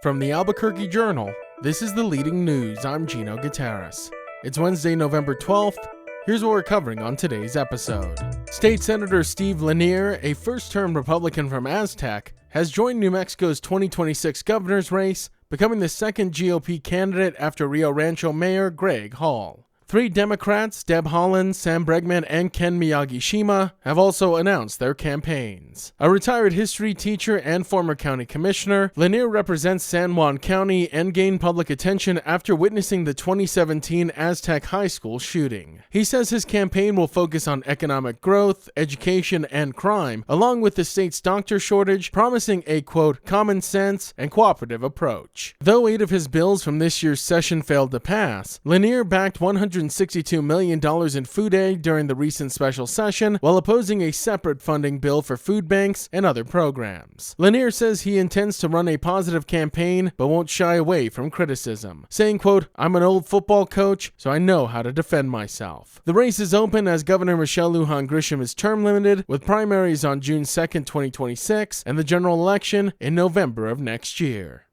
From the Albuquerque Journal, this is the leading news. I'm Gino Gutierrez. It's Wednesday, November 12th. Here's what we're covering on today's episode. State Senator Steve Lanier, a first-term Republican from Aztec, has joined New Mexico's 2026 governor's race, becoming the second GOP candidate after Rio Rancho Mayor Greg Hall. Three Democrats, Deb Haaland, Sam Bregman, and Ken Miyagi-Shima, have also announced their campaigns. A retired history teacher and former county commissioner, Lanier represents San Juan County and gained public attention after witnessing the 2017 Aztec High School shooting. He says his campaign will focus on economic growth, education, and crime, along with the state's doctor shortage, promising a, quote, common sense and cooperative approach. Though 8 of his bills from this year's session failed to pass, Lanier backed $162 million in food aid during the recent special session, while opposing a separate funding bill for food banks and other programs. Lanier says he intends to run a positive campaign, but won't shy away from criticism, saying, quote, I'm an old football coach, so I know how to defend myself. The race is open as Governor Michelle Lujan Grisham is term limited, with primaries on June 2nd, 2026, and the general election in November of next year.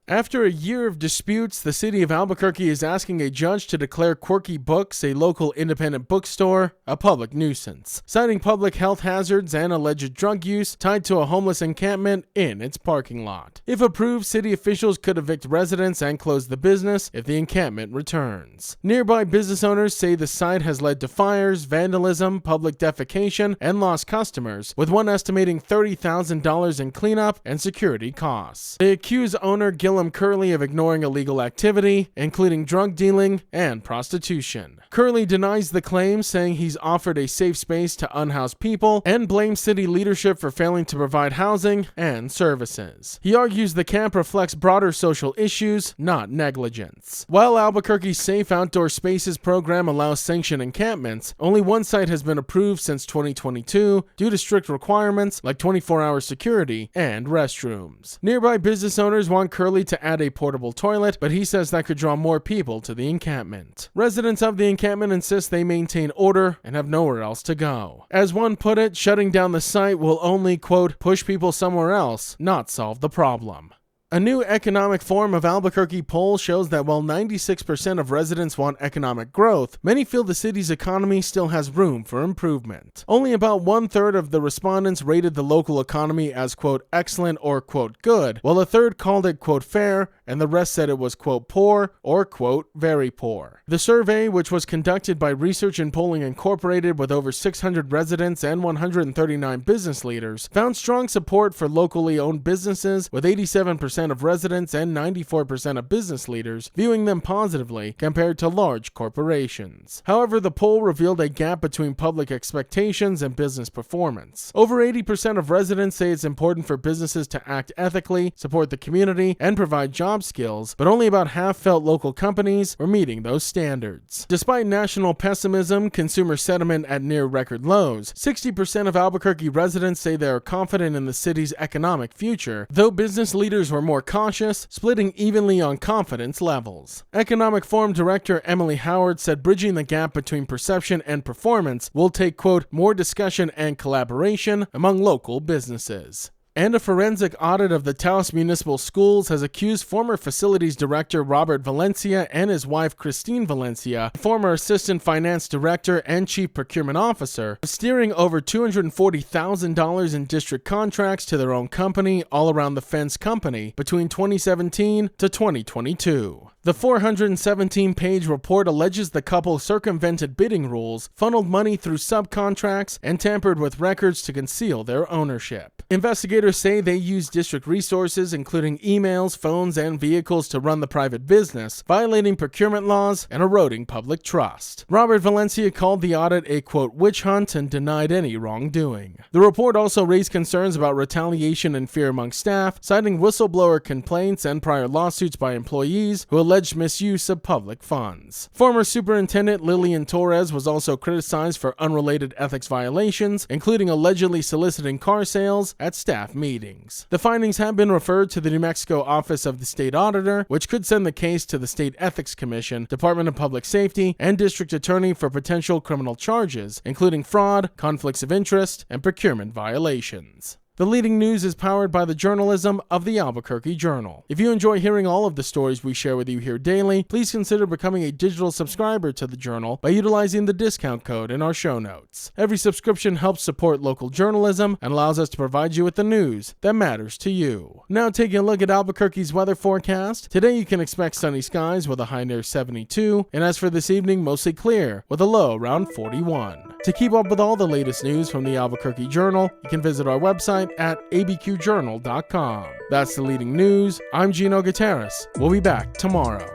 After a year of disputes, the city of Albuquerque is asking a judge to declare Quirky Books, a local independent bookstore, a public nuisance, citing public health hazards and alleged drug use tied to a homeless encampment in its parking lot. If approved, city officials could evict residents and close the business if the encampment returns. Nearby business owners say the site has led to fires, vandalism, public defecation, and lost customers, with one estimating $30,000 in cleanup and security costs. They accuse owner Gilliam Curley of ignoring illegal activity, including drug dealing and prostitution. Curley denies the claim, saying he's offered a safe space to unhoused people, and blames city leadership for failing to provide housing and services. He argues the camp reflects broader social issues, not negligence. While Albuquerque's Safe Outdoor Spaces program allows sanctioned encampments, only one site has been approved since 2022 due to strict requirements like 24-hour security and restrooms. Nearby business owners want Curley to add a portable toilet, but he says that could draw more people to the encampment. Residents of the encampment insist they maintain order and have nowhere else to go. As one put it, shutting down the site will only, quote, push people somewhere else, not solve the problem. A new economic forum of Albuquerque poll shows that while 96% of residents want economic growth, many feel the city's economy still has room for improvement. Only about 1/3 of the respondents rated the local economy as, quote, excellent or, quote, good, while a third called it, quote, fair, and the rest said it was, quote, poor or, quote, very poor. The survey, which was conducted by Research and Polling Incorporated with over 600 residents and 139 business leaders, found strong support for locally owned businesses, with 87% of residents and 94% of business leaders viewing them positively compared to large corporations. However, the poll revealed a gap between public expectations and business performance. Over 80% of residents say it's important for businesses to act ethically, support the community, and provide job skills, but only about half felt local companies were meeting those standards. Despite national pessimism, consumer sentiment at near record lows, 60% of Albuquerque residents say they are confident in the city's economic future, though business leaders were more cautious, splitting evenly on confidence levels. Economic Forum Director Emily Howard said bridging the gap between perception and performance will take, quote, more discussion and collaboration among local businesses. And a forensic audit of the Taos Municipal Schools has accused former facilities director Robert Valencia and his wife Christine Valencia, former assistant finance director and chief procurement officer, of steering over $240,000 in district contracts to their own company, All Around the Fence Company, between 2017 to 2022. The 417-page report alleges the couple circumvented bidding rules, funneled money through subcontracts, and tampered with records to conceal their ownership. Investigators say they used district resources, including emails, phones, and vehicles to run the private business, violating procurement laws and eroding public trust. Robert Valencia called the audit a, quote, witch hunt and denied any wrongdoing. The report also raised concerns about retaliation and fear among staff, citing whistleblower complaints and prior lawsuits by employees who alleged misuse of public funds. Former Superintendent Lillian Torres was also criticized for unrelated ethics violations, including allegedly soliciting car sales at staff meetings. The findings have been referred to the New Mexico Office of the State Auditor, which could send the case to the State Ethics Commission, Department of Public Safety, and District Attorney for potential criminal charges, including fraud, conflicts of interest, and procurement violations. The Leading News is powered by the journalism of the Albuquerque Journal. If you enjoy hearing all of the stories we share with you here daily, please consider becoming a digital subscriber to the Journal by utilizing the discount code in our show notes. Every subscription helps support local journalism and allows us to provide you with the news that matters to you. Now taking a look at Albuquerque's weather forecast. Today you can expect sunny skies with a high near 72, and as for this evening, mostly clear with a low around 41. To keep up with all the latest news from the Albuquerque Journal, you can visit our website at abqjournal.com. That's the Leading News. I'm Gino Gutierrez. We'll be back tomorrow.